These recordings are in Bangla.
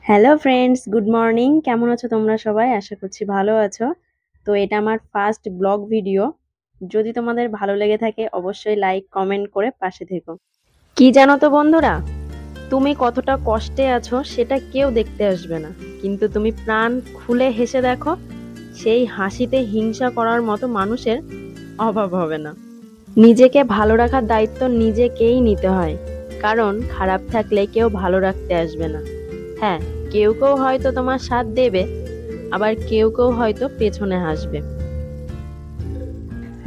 Hello friends, good morning. কেমন আছো তোমরা সবাই? আশা করছি ভালো আছো। তো এটা আমার ফার্স্ট ব্লগ ভিডিও। যদি তোমাদের ভালো লেগে থাকে অবশ্যই লাইক কমেন্ট করে পাশে থেকো। কি জানো তো বন্ধুরা, তুমি কতটা কষ্টে আছো সেটা কেউ দেখতে আসবে না, কিন্তু তুমি প্রাণ খুলে হেসে দেখো, সেই হাসিতে হিংসা করার মতো মানুষের অভাব হবে না। নিজেকে ভালো রাখার দায়িত্ব নিজেকেই নিতে হয়, কারণ খারাপ থাকলে কেউ ভালো রাখতে আসবে না। হ্যাঁ, কেউ কেউ হয়তো তোমার সাথ দেবে, আবার কেউ কেউ হয়তো পেছনে হাসবে।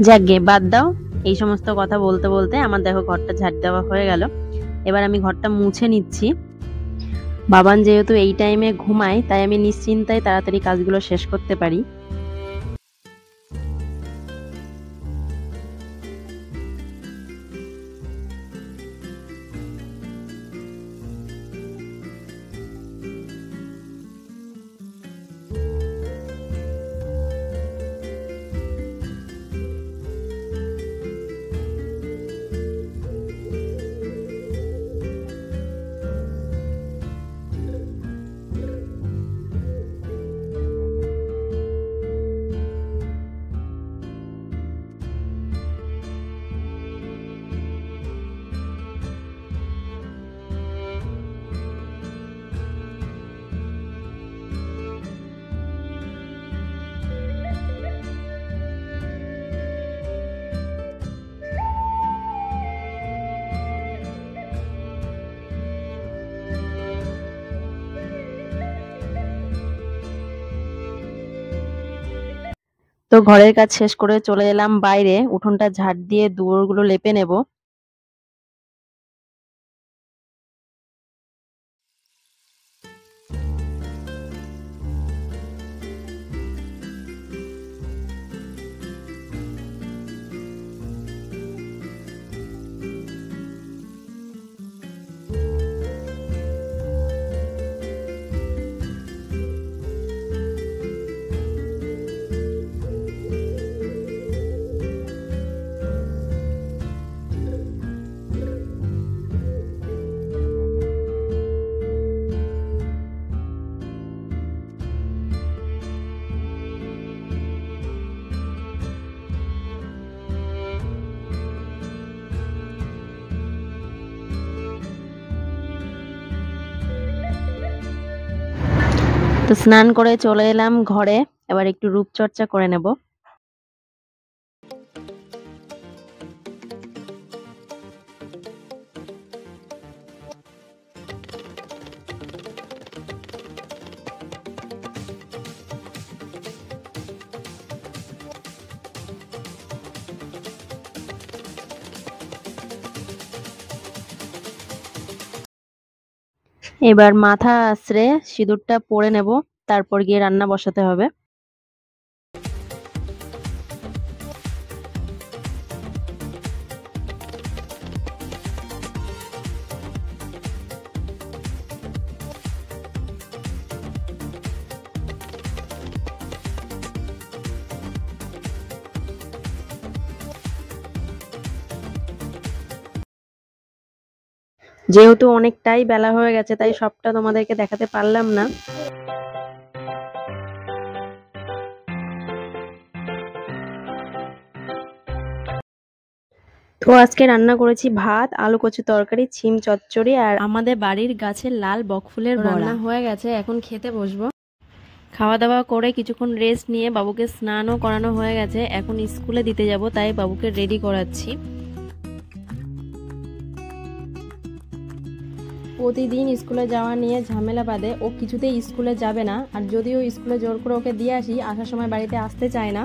যাকগে, বাদ দাও। এই সমস্ত কথা বলতে বলতে আমার দেখো ঘরটা ঝাড় দেওয়া হয়ে গেল। এবার আমি ঘরটা মুছে নিচ্ছি। বাবান যেহেতু এই টাইমে ঘুমায়, তাই আমি নিশ্চিন্তায় তাড়াতাড়ি কাজগুলো শেষ করতে পারি। তো ঘরের কাজ শেষ করে চলে এলাম বাইরে, উঠোনটা ঝাড় দিয়ে দুয়ারগুলো লেপে নেব। তো স্নান করে চলে এলাম ঘরে, এবার একটু রূপচর্চা করে নেব। এবার মাথা আঁচড়ে সিঁদুরটা পরে নেব, তারপর গিয়ে রান্না বসাতে হবে। যেহেতু অনেকটাই বেলা হয়ে গেছে, তাই সবটা তোমাদেরকে দেখাতে পারলাম না। তো আজকে রান্না করেছি ভাত, আলু কচু তরকারি, ছিম চচ্চড়ি আর আমাদের বাড়ির গাছের লাল বকফুলের বড়া। রান্না হয়ে গেছে, এখন খেতে বসবো। খাওয়া দাওয়া করে কিছুক্ষণ রেস্ট নিয়ে বাবুকে স্নানও করানো হয়ে গেছে, এখন স্কুলে দিতে যাব, তাই বাবুকে রেডি করাচ্ছি। প্রতিদিন স্কুলে যাওয়া নিয়ে ঝামেলা বাঁধে, ও কিছুতেই স্কুলে যাবে না, আর যদিও স্কুলে জোর করে ওকে দিয়ে আসি, আসার সময় বাড়িতে আসতে চায় না।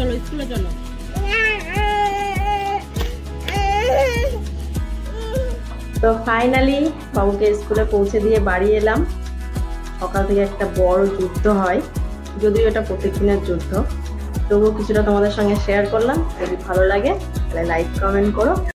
চলো স্কুলে চলো। তো ফাইনালি বাবুকে স্কুলে পৌঁছে দিয়ে বাড়ি এলাম। সকাল থেকে একটা বড় যুদ্ধ হয়, যদিও এটা প্রত্যেকদিনের যুদ্ধ। তবুও কিছুটা তোমাদের সঙ্গে শেয়ার করলাম। যদি ভালো লাগে তাহলে লাইক কমেন্ট করো।